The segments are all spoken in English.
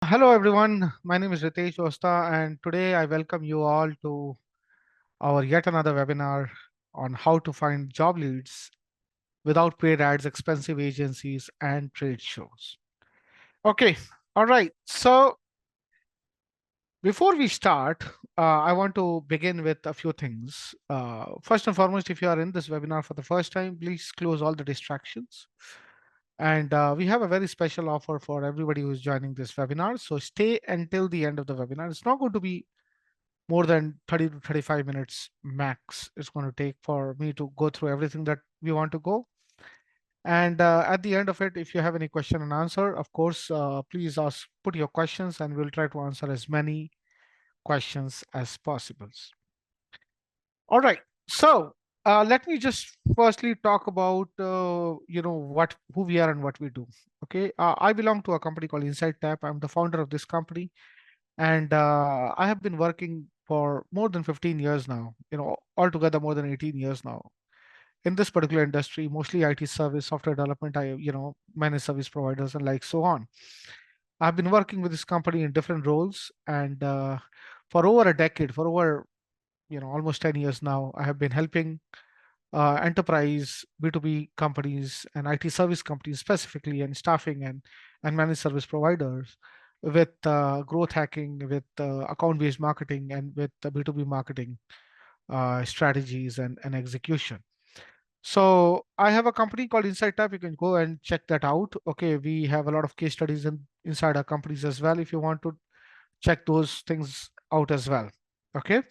Hello everyone, my name is Ritesh Osta and today I welcome you all to our yet another webinar on how to find job leads without paid ads, expensive agencies and trade shows. Okay, all right. So before we start, I want to begin with a few things. First and foremost, if you are in this webinar for the first time, please close all the distractions. And we have a very special offer for everybody who is joining this webinar. So stay until the end of the webinar. It's not going to be more than 30 to 35 minutes max it's going to take for me to go through everything that we want to go. And at the end of it, if you have any question and answer, of course, please put your questions and we'll try to answer as many questions as possible. All right. So let me just firstly talk about who we are and what we do. Okay. I belong to a company called Inside Tap. I'm the founder of this company, and I have been working for more than 15 years now. Altogether more than 18 years now in this particular industry, mostly IT service, software development. Managed service providers and like so on. I've been working with this company in different roles, and for over a decade, for over almost 10 years now, I have been helping enterprise B2B companies and IT service companies specifically, and staffing and managed service providers with growth hacking, with account-based marketing, and with B2B marketing strategies and execution. So I have a company called Insight Tab. You can go and check that out. Okay, we have a lot of case studies inside our companies as well. If you want to check those things out as well. Okay.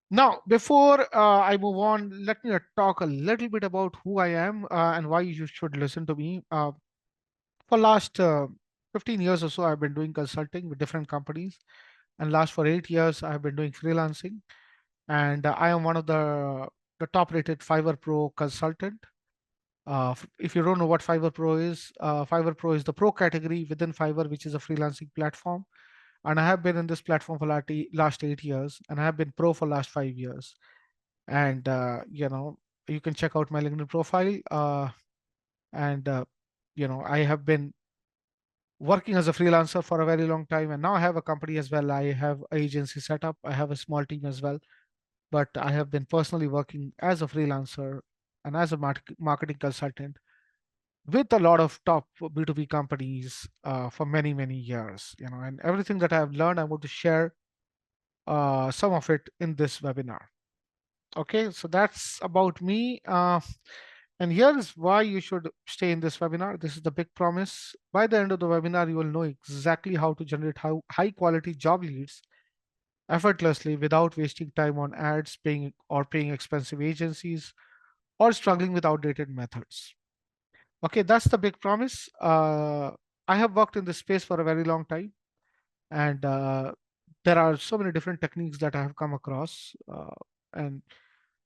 Now, before I move on, let me talk a little bit about who I am and why you should listen to me. For last 15 years or so, I've been doing consulting with different companies, and last for 8 years, I've been doing freelancing. And I am one of the top-rated Fiverr Pro consultant. If you don't know what Fiverr Pro is, Fiverr Pro is the pro category within Fiverr, which is a freelancing platform. And I have been in this platform for last 8 years, and I have been pro for last 5 years. And you can check out my LinkedIn profile. And I have been working as a freelancer for a very long time, and now I have a company as well. I have agency set up. I have a small team as well, but I have been personally working as a freelancer and as a marketing consultant with a lot of top B2B companies for many, many years. And everything that I have learned, I want to share some of it in this webinar. Okay, so that's about me. And here is why you should stay in this webinar. This is the big promise. By the end of the webinar, you will know exactly how to generate high quality job leads effortlessly without wasting time on ads, paying expensive agencies, or struggling with outdated methods. Okay, that's the big promise. I have worked in this space for a very long time, and there are so many different techniques that I have come across. And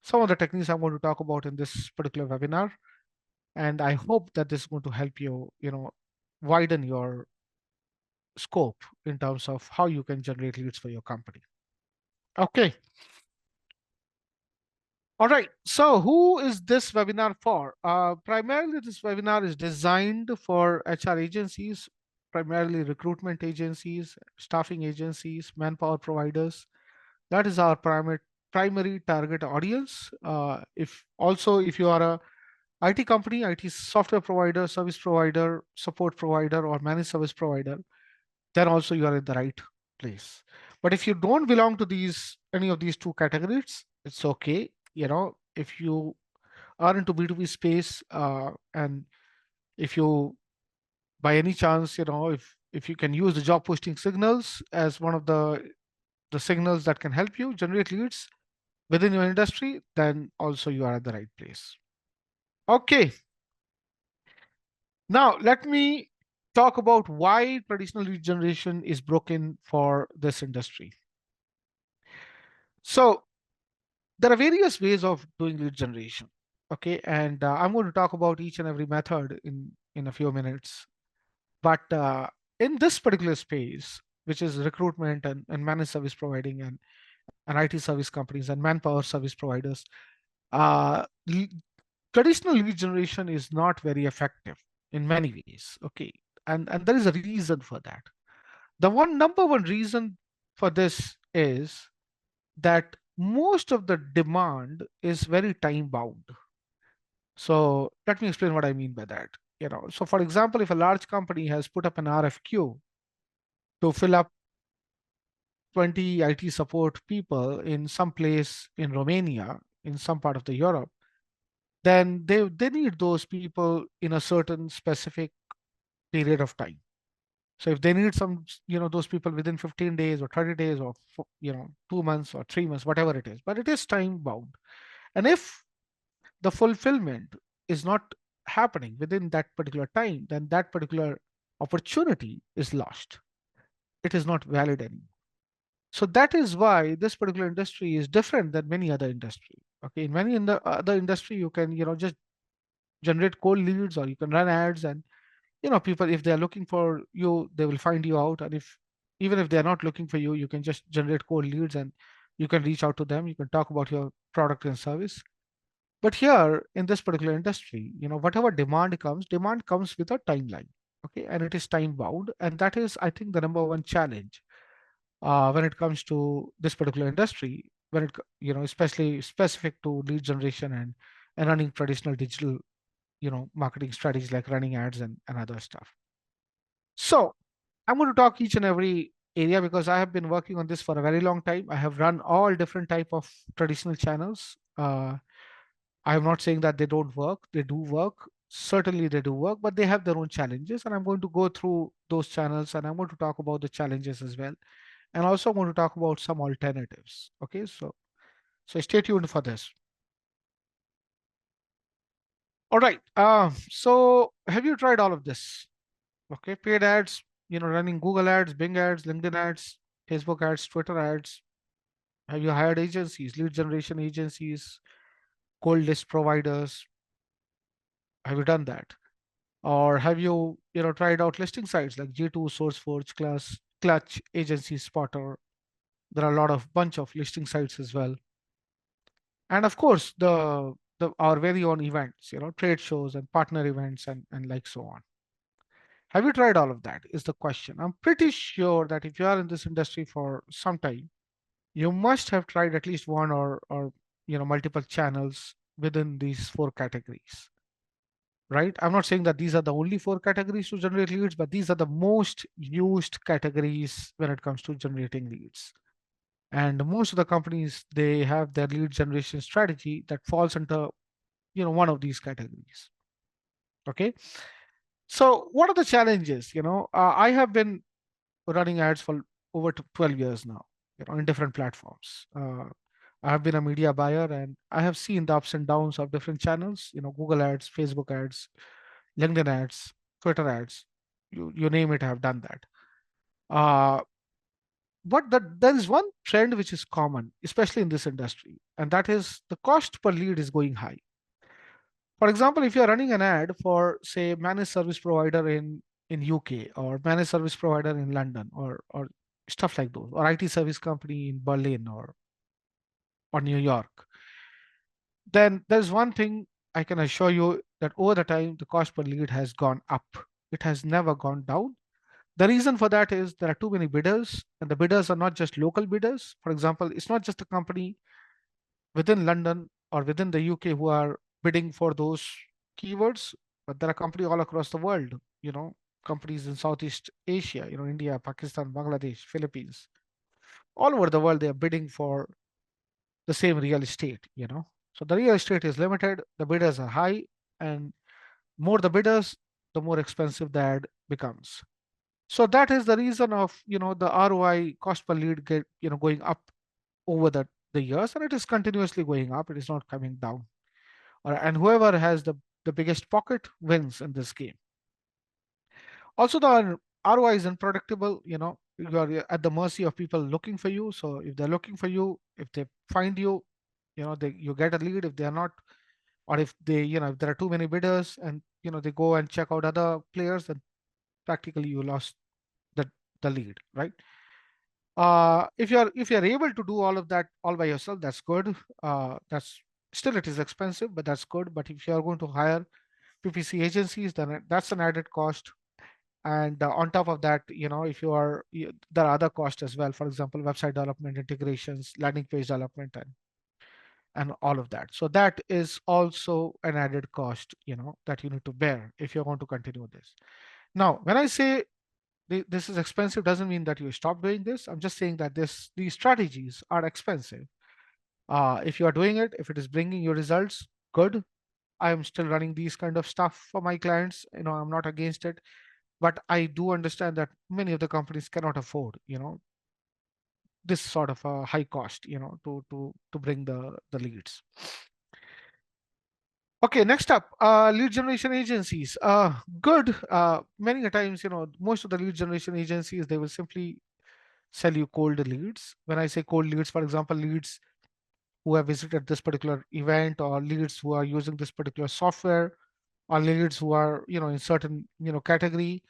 some of the techniques I'm going to talk about in this particular webinar. And I hope that this is going to help you, widen your scope in terms of how you can generate leads for your company. Okay. All right. So who is this webinar for? Primarily, this webinar is designed for HR agencies, primarily recruitment agencies, staffing agencies, manpower providers. That is our primary target audience. If you are a IT company, IT software provider, service provider, support provider, or managed service provider, then also you are in the right place. But if you don't belong to any of these two categories, it's okay. If you are into B2B space, and if you by any chance, if you can use the job posting signals as one of the signals that can help you generate leads within your industry, then also you are at the right place. Okay. Now, let me talk about why traditional lead generation is broken for this industry. So, there are various ways of doing lead generation. Okay, and I'm going to talk about each and every method in a few minutes. But in this particular space, which is recruitment and managed service providing and IT service companies and manpower service providers, uh, le- traditional lead generation is not very effective in many ways. Okay, and there is a reason for that. The number one reason for this is that most of the demand is very time bound. So let me explain what I mean by that. So for example, if a large company has put up an RFQ to fill up 20 IT support people in some place in Romania, in some part of the Europe, then they need those people in a certain specific period of time. So if they need those people within 15 days or 30 days or 2 months or 3 months, whatever it is, but it is time bound. And if the fulfillment is not happening within that particular time, then that particular opportunity is lost. It is not valid anymore. So that is why this particular industry is different than many other industry. Okay, in many in the other industry, you can just generate cold leads, or you can run ads, and people, if they are looking for you, they will find you out. And if even if they are not looking for you, you can just generate cold leads and you can reach out to them. You can talk about your product and service. But here in this particular industry, whatever demand comes with a timeline. Okay, and it is time bound, and that is, I think, the number one challenge when it comes to this particular industry. When especially specific to lead generation and running traditional digital marketing strategies like running ads and other stuff. So I'm going to talk each and every area because I have been working on this for a very long time. I have run all different type of traditional channels. I'm not saying that they don't work. They do work. Certainly they do work, but they have their own challenges. And I'm going to go through those channels, and I'm going to talk about the challenges as well. And also I'm going to talk about some alternatives. Okay, so stay tuned for this. All right. So have you tried all of this? Okay, paid ads, running Google ads, Bing ads, LinkedIn ads, Facebook ads, Twitter ads. Have you hired agencies, lead generation agencies, cold list providers? Have you done that? Or have you tried out listing sites like G2, SourceForge, Clutch, Agency Spotter? There are a lot of bunch of listing sites as well. And of course, the our very own events, trade shows and partner events and like so on. Have you tried all of that? Is the question. I'm pretty sure that if you are in this industry for some time, you must have tried at least one or multiple channels within these four categories, right? I'm not saying that these are the only four categories to generate leads, but these are the most used categories when it comes to generating leads. And most of the companies, they have their lead generation strategy that falls into one of these categories. Okay, so what are the challenges? I have been running ads for over 12 years now, in different platforms. I have been a media buyer, and I have seen the ups and downs of different channels, Google ads, Facebook ads, LinkedIn ads, Twitter ads, you name it, I have done that. Uh, but there is one trend which is common, especially in this industry, and that is the cost per lead is going high. For example, if you're running an ad for, say, managed service provider in UK, or managed service provider in London, or stuff like those, or IT service company in Berlin or New York, then there's one thing I can assure you, that over the time the cost per lead has gone up. It has never gone down. The reason for that is there are too many bidders, and the bidders are not just local bidders. For example, it's not just a company within London or within the UK who are bidding for those keywords, but there are companies all across the world, companies in Southeast Asia, India, Pakistan, Bangladesh, Philippines, all over the world, they are bidding for the same real estate. So the real estate is limited, the bidders are high, and more the bidders, the more expensive the ad becomes. So that is the reason of, the ROI, cost per lead, going up over the years, and it is continuously going up. It is not coming down. And whoever has the biggest pocket wins in this game. Also, the ROI is unpredictable. You are at the mercy of people looking for you. So if they're looking for you, if they find you, you get a lead. If they are not, or if they, if there are too many bidders, and they go and check out other players, then practically you lost the lead, right? If you're able to do all of that all by yourself, that's good. That's still, it is expensive, but that's good. But if you are going to hire PPC agencies, then that's an added cost. And on top of that, if there are other costs as well. For example, website development, integrations, landing page development, and all of that. So that is also an added cost, that you need to bear if you're going to continue this. Now, when I say this is expensive, doesn't mean that you stop doing this. I'm just saying that these strategies are expensive. If you are doing it, if it is bringing you results, good. I'm still running these kind of stuff for my clients. I'm not against it, but I do understand that many of the companies cannot afford, this sort of a high cost, to bring the leads. Okay, next up, lead generation agencies. Good. Many a times, most of the lead generation agencies, they will simply sell you cold leads. When I say cold leads, for example, leads who have visited this particular event, or leads who are using this particular software, or leads who are, in certain, category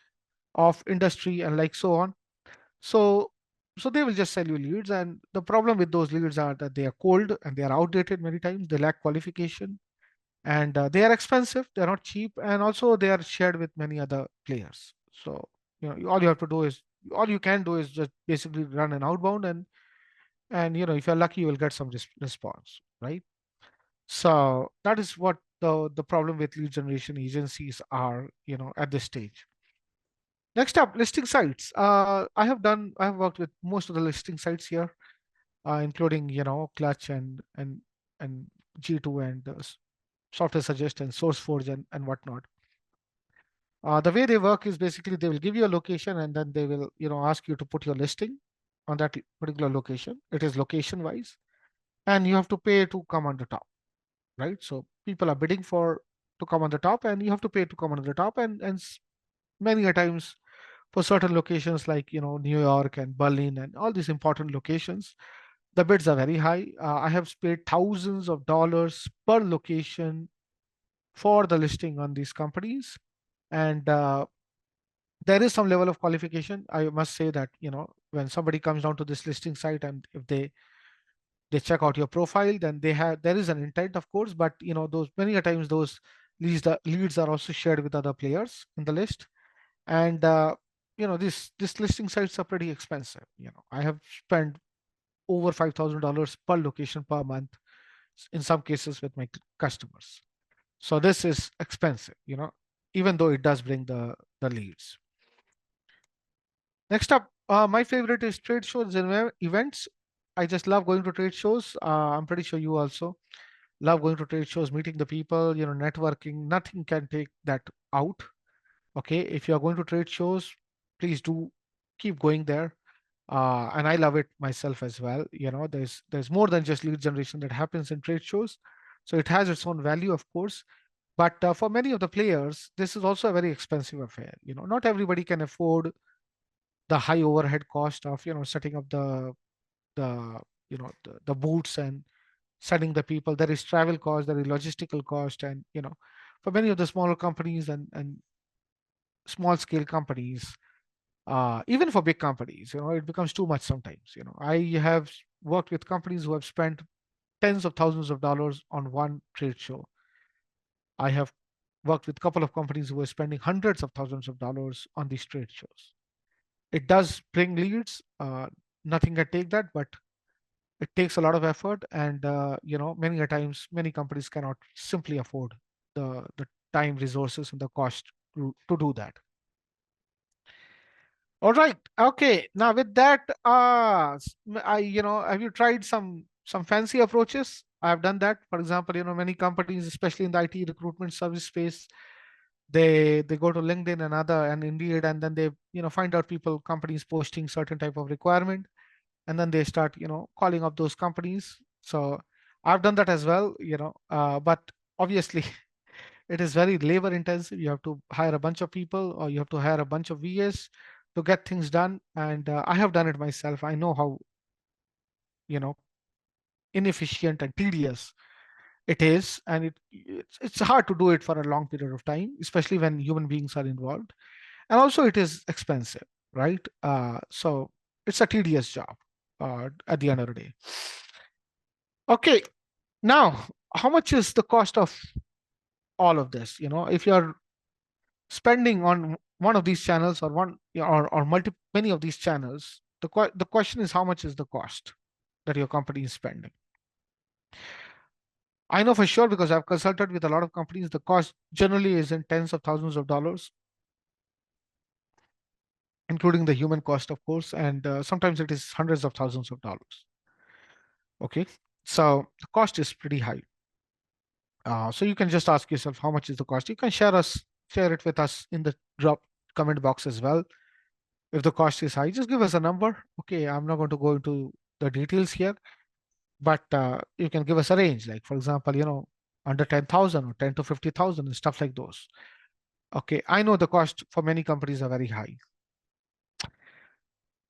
of industry, and like so on. So, so they will just sell you leads. And the problem with those leads are that they are cold and they are outdated many times. They lack qualification, and they are expensive. They're not cheap, and also they are shared with many other players. So all you have to do is all you can do is just basically run an outbound, and if you're lucky, you will get some response, right? So that is what the problem with lead generation agencies are, at this stage. Next up, listing sites. I have worked with most of the listing sites here, including Clutch and G2 and Software Suggest and SourceForge and whatnot. The way they work is basically they will give you a location, and then they will ask you to put your listing on that particular location. It is location wise, and you have to pay to come on the top, right? So people are bidding for to come on the top, and you have to pay to come on the top, and many a times for certain locations like New York and Berlin and all these important locations, the bids are very high. I have paid thousands of dollars per location for the listing on these companies, and there is some level of qualification. I must say that when somebody comes down to this listing site, and if they check out your profile, then there is an intent, of course, but those many a times those leads are also shared with other players in the list. And this listing sites are pretty expensive. I have spent over $5,000 per location per month in some cases with my customers. So this is expensive, even though it does bring the leads. Next up, my favorite is trade shows and events. I just love going to trade shows. I'm pretty sure you also love going to trade shows, meeting the people, networking. Nothing can take that out. Okay, if you are going to trade shows, please do keep going there. And I love it myself as well. There's more than just lead generation that happens in trade shows. So it has its own value, of course. But for many of the players, this is also a very expensive affair. Not everybody can afford the high overhead cost of setting up the the booths and sending the people. There is travel cost, there is logistical cost, and for many of the smaller companies and small scale companies, even for big companies, it becomes too much sometimes. I have worked with companies who have spent tens of thousands of dollars on one trade show. I have worked with a couple of companies who are spending hundreds of thousands of dollars on these trade shows. It does bring leads. Nothing can take that, but it takes a lot of effort, and many a times many companies cannot simply afford the time, resources, and the cost to do that. All right. Okay. Now with that, have you tried some fancy approaches? I've done that. For example, many companies, especially in the IT recruitment service space, they go to LinkedIn and other and Indeed, and then they find out companies posting certain type of requirement, and then they start calling up those companies. So I've done that as well. But obviously it is very labor intensive. You have to hire a bunch of people, or you have to hire a bunch of VAs to get things done. And I have done it myself. I know how you know inefficient and tedious it is, and it's hard to do it for a long period of time, especially when human beings are involved. And also it is expensive, right? So it's a tedious job at the end of the day. Okay, now how much is the cost of all of this? If you're spending on one of these channels or many of these channels, the question is how much is the cost that your company is spending. I know for sure because I've consulted with a lot of companies, the cost generally is in tens of thousands of dollars, including the human cost, of course, and sometimes it is hundreds of thousands of dollars. Okay, so the cost is pretty high. So you can just ask yourself how much is the cost. You can share it with us in the drop comment box as well. If the cost is high, just give us a number. Okay, I'm not going to go into the details here, but you can give us a range. Like for example, under 10,000 or 10 to 50,000 and stuff like those. Okay, I know the cost for many companies are very high.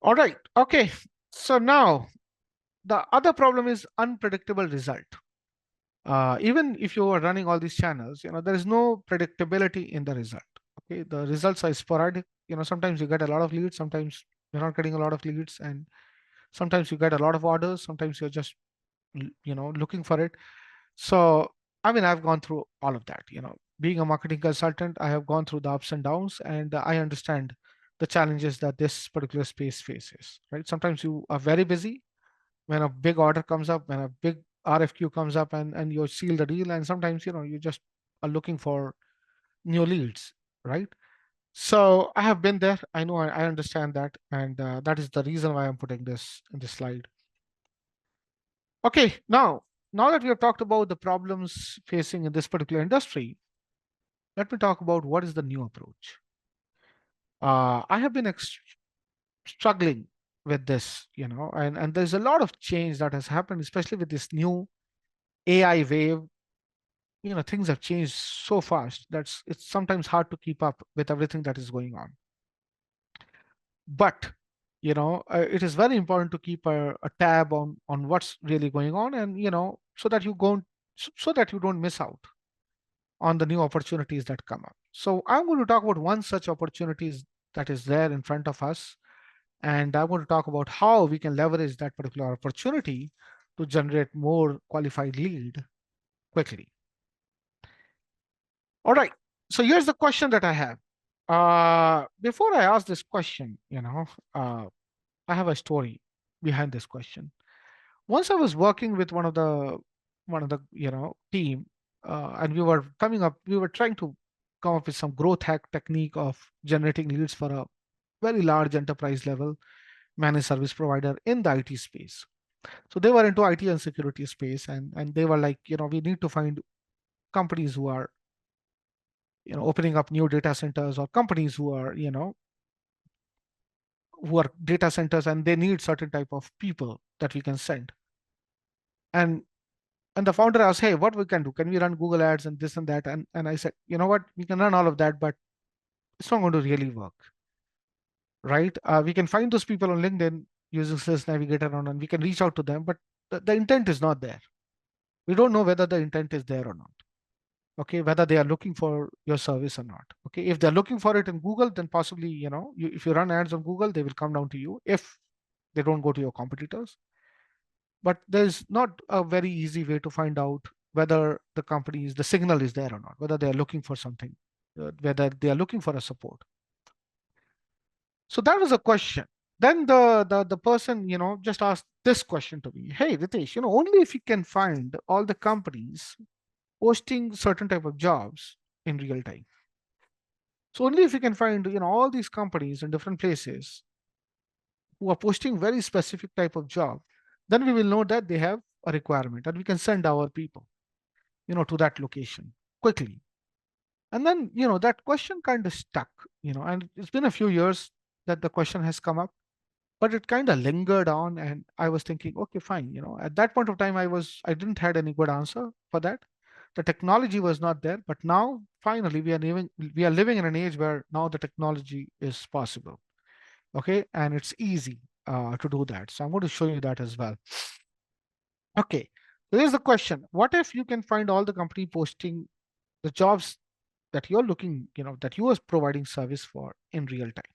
All right. Okay. So now the other problem is unpredictable result. Even if you are running all these channels, there is no predictability in the result. Okay, the results are sporadic. Sometimes you get a lot of leads, sometimes you're not getting a lot of leads, and sometimes you get a lot of orders. Sometimes you're just looking for it. So I mean, I've gone through all of that. Being a marketing consultant, I have gone through the ups and downs, and I understand the challenges that this particular space faces. Right? Sometimes you are very busy when a big order comes up, when a big RFQ comes up, and you seal the deal, and sometimes you just are looking for new leads, right? So I have been there. I know I understand that, and that is the reason why I'm putting this in this slide. Okay, now that we have talked about the problems facing in this particular industry, let me talk about what is the new approach. I have been struggling with this, and there's a lot of change that has happened, especially with this new AI wave. Things have changed so fast that it's sometimes hard to keep up with everything that is going on. But it is very important to keep a tab on what's really going on, and so that you don't miss out on the new opportunities that come up. So I'm going to talk about one such opportunities that is there in front of us, and I'm going to talk about how we can leverage that particular opportunity to generate more qualified lead quickly. All right. So here's the question that I have. Before I ask this question, I have a story behind this question. Once I was working with one of the team, and we were trying to come up with some growth hack technique of generating leads for a very large enterprise level managed service provider in the IT space. So they were into IT and security space, and they were like, we need to find companies who are opening up new data centers, or companies who are data centers, and they need certain type of people that we can send. And and the founder asked, hey, what we can do, can we run Google ads and this and that? And I said, you know what, we can run all of that, but it's not going to really work, right? We can find those people on LinkedIn using Sales Navigator and we can reach out to them, but the intent is not there. We don't know whether the intent is there or not. Okay, whether they are looking for your service or not. Okay, if they're looking for it in Google, then possibly, if you run ads on Google, they will come down to you if they don't go to your competitors. But there's not a very easy way to find out whether the signal is there or not, whether they are looking for something, whether they are looking for a support. So that was a question. Then the person, just asked this question to me. Hey, Ritesh, only if you can find all the companies posting certain type of jobs in real time. So only if you can find, all these companies in different places who are posting very specific type of job, then we will know that they have a requirement and we can send our people, to that location quickly. And then, that question kind of stuck, and it's been a few years that the question has come up, but it kind of lingered on. And I was thinking, okay, fine. At that point of time, I didn't had any good answer for that. The technology was not there, but now finally we are living in an age where now the technology is possible. Okay. And it's easy to do that. So I'm going to show you that as well. Okay. So here's the question. What if you can find all the company posting the jobs that you're looking, that you are providing service for in real time?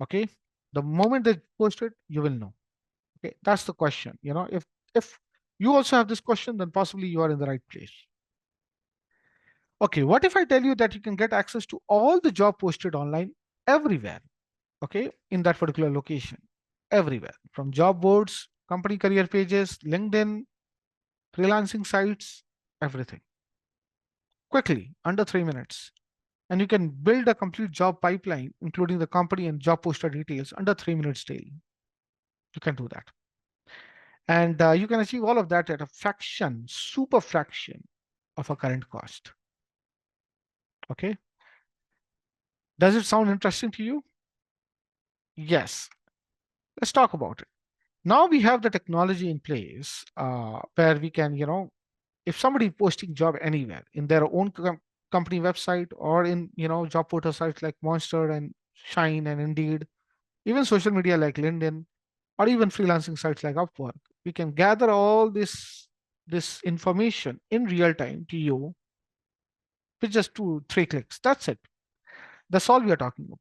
Okay. The moment they post it, you will know. Okay. That's the question. If you also have this question, then possibly you are in the right place. Okay, what if I tell you that you can get access to all the job posted online everywhere, okay, in that particular location, everywhere, from job boards, company career pages, LinkedIn, freelancing sites, everything, quickly, under 3 minutes. And you can build a complete job pipeline, including the company and job poster details, under 3 minutes daily. You can do that. And you can achieve all of that at a fraction, super fraction of a current cost. Okay. Does it sound interesting to you? Yes. Let's talk about it. Now we have the technology in place where we can, if somebody posting job anywhere in their own company website or in, job portal sites like Monster and Shine and Indeed, even social media like LinkedIn, or even freelancing sites like Upwork, we can gather all this information in real time to you with just 2 3 clicks. That's it. That's all we are talking about.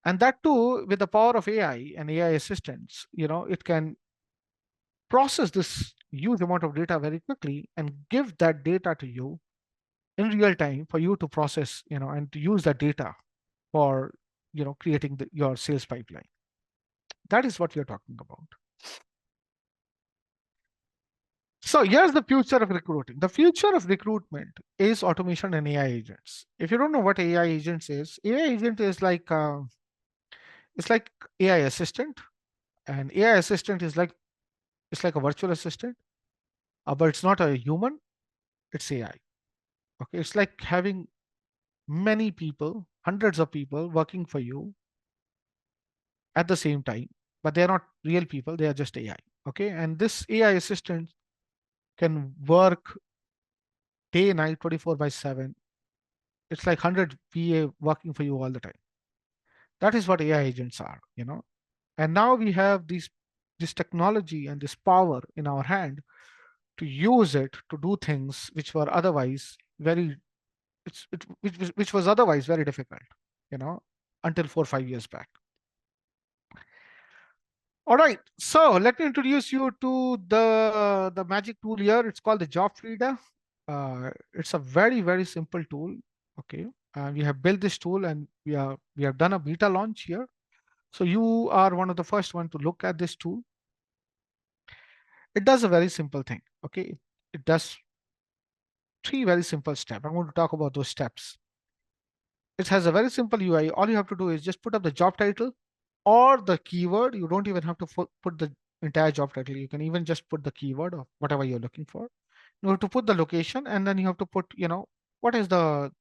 And that too, with the power of AI and AI assistants, it can process this huge amount of data very quickly and give that data to you in real time for you to process, and to use that data for, creating your sales pipeline. That is what we are talking about. So here's the future of recruiting. The future of recruitment is automation and AI agents. If you don't know what AI agents is, AI agent is like it's like AI assistant, and AI assistant is like it's like a virtual assistant, but it's not a human. It's AI. Okay, it's like having many people, hundreds of people working for you at the same time, but they're not real people. They are just AI. Okay, and this AI assistant can work day, night, 24/7. It's like 100 PA working for you all the time. That is what AI agents are. And now we have this technology and this power in our hand to use it to do things which were otherwise very which was otherwise very difficult, you know, until 4 or 5 years back. All right, so let me introduce you to the magic tool here. It's called the JobFeeder. It's a very simple tool. Okay, we have built this tool and we have done a beta launch here. So you are one of the first one to look at this tool. It does a very simple thing. Okay, it does 3 very simple steps. I'm going to talk about those steps. It has a very simple UI. All you have to do is just put up the job title or the keyword. You don't even have to put the entire job title. You can even just put the keyword or whatever you're looking for. You have to put the location, and then you have to put, what is the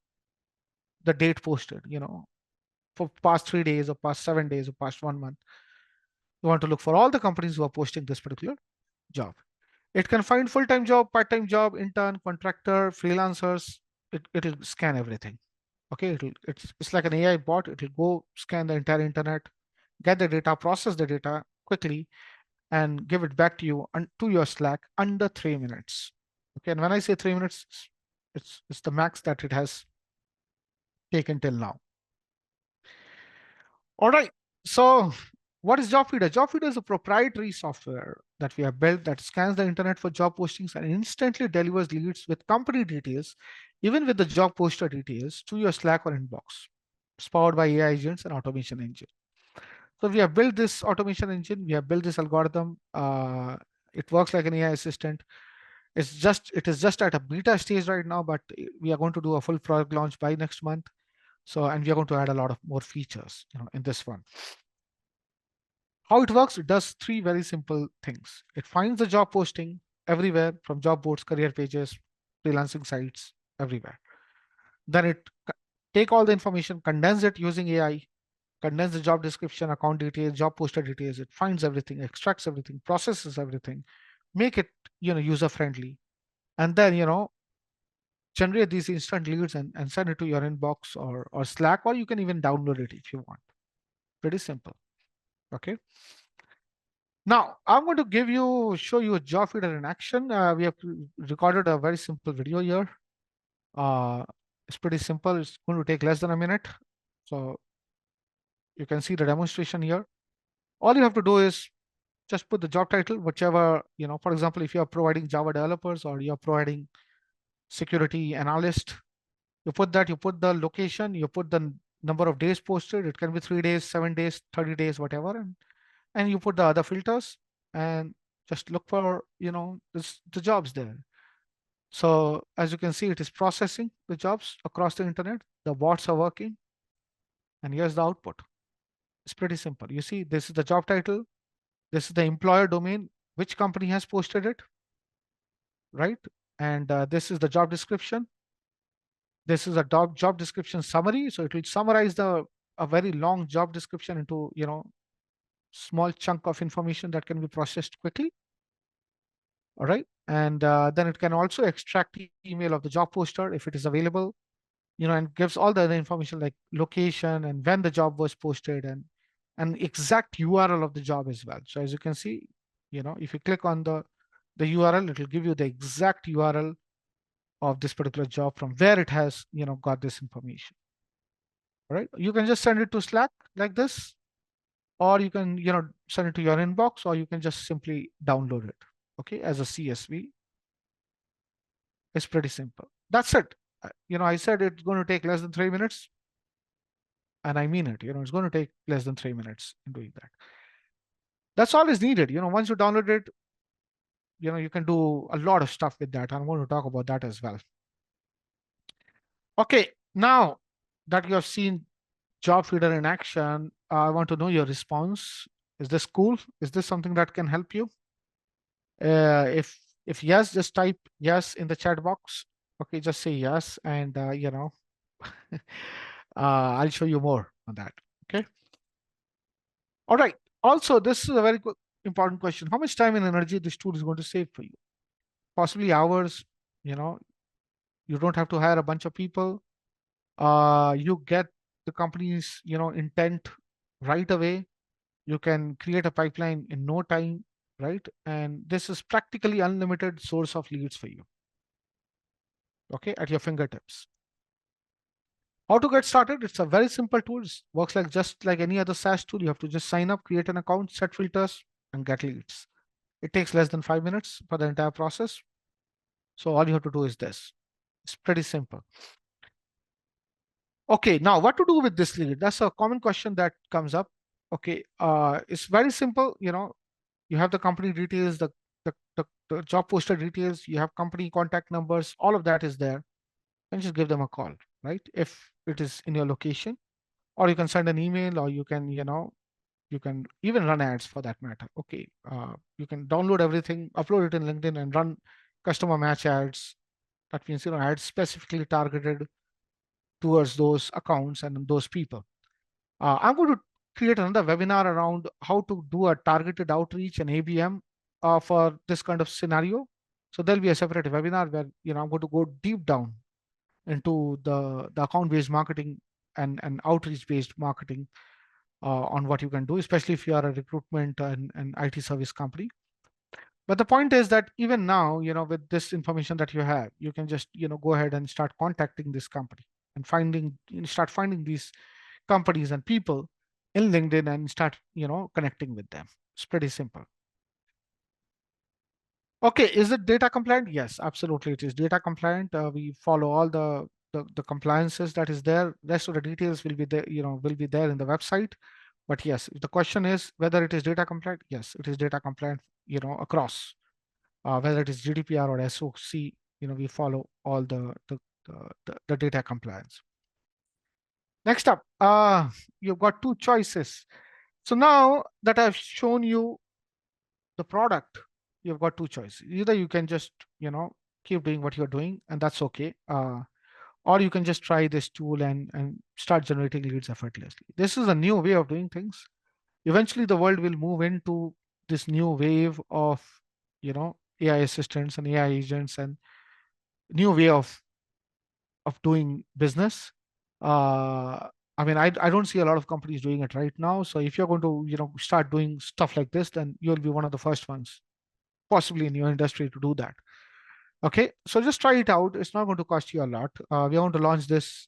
date posted, for past 3 days or past 7 days or past 1 month. You want to look for all the companies who are posting this particular job. It can find full-time job, part-time job, intern, contractor, freelancers. It'll scan everything. Okay, it's like an AI bot. It'll go scan the entire internet, get the data, process the data quickly, and give it back to you to your Slack under 3 minutes. Okay, and when I say 3 minutes, it's the max that it has taken till now. All right. So what is JobFeeder? JobFeeder is a proprietary software that we have built that scans the internet for job postings and instantly delivers leads with company details, even with the job poster details, to your Slack or inbox. It's powered by AI agents and automation engine. So we have built this automation engine. We have built this algorithm. It works like an AI assistant. It is just at a beta stage right now, but we are going to do a full product launch by next month. So, and we are going to add a lot of more features, in this one. How it works, it does 3 very simple things. It finds the job posting everywhere from job boards, career pages, freelancing sites, everywhere. Then it take all the information, condense it using AI, condense the job description, account details, job poster details. It finds everything, extracts everything, processes everything, make it, user friendly, and then, generate these instant leads and send it to your inbox or Slack, or you can even download it if you want. Pretty simple. Okay. Now, I'm going to show you a job feeder in action. We have recorded a very simple video here. It's pretty simple. It's going to take less than a minute. So you can see the demonstration here. All you have to do is just put the job title, whichever, for example, if you're providing Java developers or you're providing security analyst, You put that, you put the location, you put the number of days posted. It can be 3 days, 7 days, 30 days, whatever. And you put the other filters and just look for, the jobs there. So as you can see, it is processing the jobs across the internet. The bots are working. And here's the output. It's pretty simple. You see, this is the job title. This is the employer domain, which company has posted it, right? And this is the job description. This is a job description summary. So it will summarize a very long job description into, small chunk of information that can be processed quickly. All right. And then it can also extract email of the job poster if it is available, and gives all the other information like location and when the job was posted and exact URL of the job as well. So as you can see, if you click on the URL, it will give you the exact URL of this particular job from where it has, got this information. All right. You can just send it to Slack like this, or you can, send it to your inbox, or you can just simply download it. Okay, as a CSV. It's pretty simple. That's it. I said it's going to take less than 3 minutes, and I mean it. It's going to take less than 3 minutes in doing that. That's all is needed. Once you download it, you can do a lot of stuff with that. I'm going to talk about that as well. Okay, now that you have seen JobFeeder in action, I want to know your response. Is this cool? Is this something that can help you? If yes, just type yes in the chat box. Okay, just say yes, and I'll show you more on that. Okay. All right. Also, this is a very important question. How much time and energy this tool is going to save for you? Possibly hours. You know, you don't have to hire a bunch of people. You get the company's intent right away. You can create a pipeline in no time, right? And this is practically unlimited source of leads for you. Okay, at your fingertips. How to get started? It's a very simple tool. It works like just like any other SaaS tool. You have to just sign up, create an account, set filters, and get leads. It takes less than 5 minutes for the entire process. So all you have to do is this. It's pretty simple. Okay, now what to do with this lead? That's a common question that comes up. Okay, it's very simple. You have the company details, the job poster details, you have company contact numbers, all of that is there. And just give them a call, right? If it is in your location, or you can send an email, or you can, you can even run ads for that matter. Okay, you can download everything, upload it in LinkedIn, and run customer match ads. That means ads specifically targeted towards those accounts and those people. I'm going to create another webinar around how to do a targeted outreach and ABM for this kind of scenario. So there'll be a separate webinar where I'm going to go deep down into the account-based marketing and outreach-based marketing on what you can do, especially if you are a recruitment and IT service company. But the point is that even now, with this information that you have, you can just, go ahead and start contacting this company and start finding these companies and people in LinkedIn and start, connecting with them. It's pretty simple. Okay, is it data compliant? Yes, absolutely. It is data compliant. We follow all the compliances that is there. Rest of the details will be there, will be there in the website. But yes, the question is whether it is data compliant. Yes, it is data compliant, across, whether it is GDPR or SOC, we follow all the data compliance. Next up, you've got two choices. So now that I've shown you the product, you've got two choices. Either you can just, keep doing what you're doing, and that's okay. Or you can just try this tool and start generating leads effortlessly. This is a new way of doing things. Eventually, the world will move into this new wave of, AI assistants and AI agents and new way of doing business. I mean, I don't see a lot of companies doing it right now. So if you're going to, start doing stuff like this, then you'll be one of the first ones, possibly in your industry, to do that. Okay, so just try it out. It's not going to cost you a lot. We are going to launch this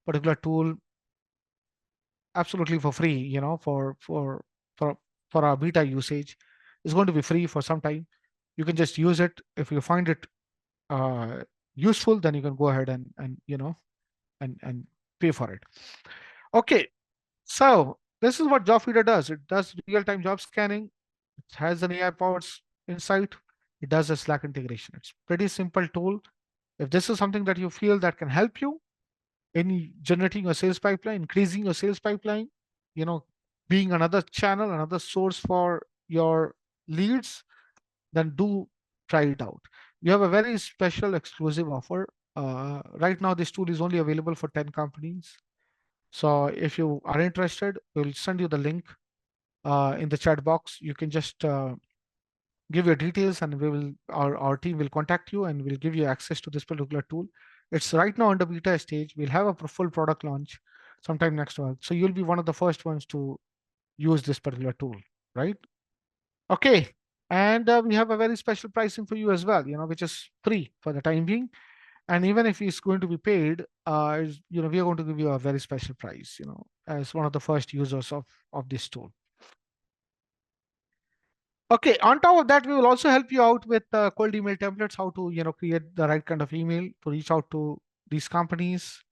particular tool absolutely for free, for for our beta usage. It's going to be free for some time. You can just use it. If you find it useful, then you can go ahead and and pay for it. Okay, so this is what JobFeeder does. It does real-time job scanning. It has an AI-powered insight. It does a Slack integration. It's pretty simple tool. If this is something that you feel that can help you in generating your sales pipeline, increasing your sales pipeline, you know, being another channel, another source for your leads, then do try it out. You have a very special exclusive offer. Right now, this tool is only available for 10 companies. So if you are interested, we'll send you the link in the chat box. You can just give your details and our team will contact you and we'll give you access to this particular tool. It's right now under beta stage. We'll have a full product launch sometime next month. So you'll be one of the first ones to use this particular tool, right? Okay. And we have a very special pricing for you as well, which is free for the time being. And even if it's going to be paid, we are going to give you a very special price, as one of the first users of this tool. Okay, on top of that, we will also help you out with cold email templates, how to create the right kind of email to reach out to these companies.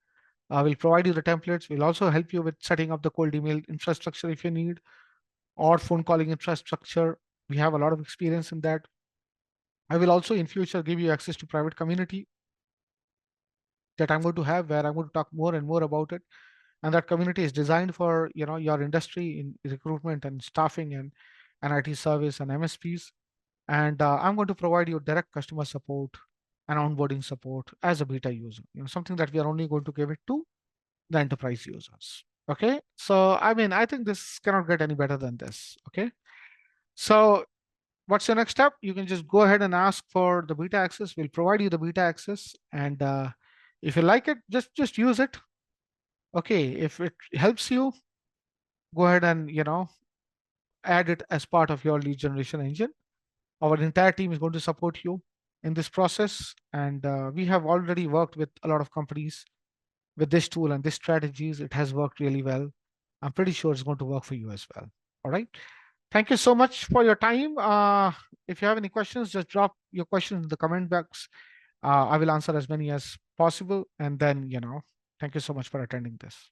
We'll provide you the templates. We'll also help you with setting up the cold email infrastructure if you need, or phone calling infrastructure. We have a lot of experience in that. I will also in future give you access to private community that I'm going to have, where I'm going to talk more and more about it. And that community is designed for your industry in recruitment and staffing and IT service and MSPs. And I'm going to provide you direct customer support and onboarding support as a beta user, something that we are only going to give it to the enterprise users. Okay, so I mean, I think this cannot get any better than this. Okay, so what's your next step? You can just go ahead and ask for the beta access. We'll provide you the beta access, and if you like it, just use it. Okay, if it helps you, go ahead and add it as part of your lead generation engine. Our entire team is going to support you in this process. And we have already worked with a lot of companies with this tool and this strategies. It has worked really well. I'm pretty sure it's going to work for you as well. All right. Thank you so much for your time. If you have any questions, just drop your questions in the comment box. I will answer as many as possible. And then, thank you so much for attending this.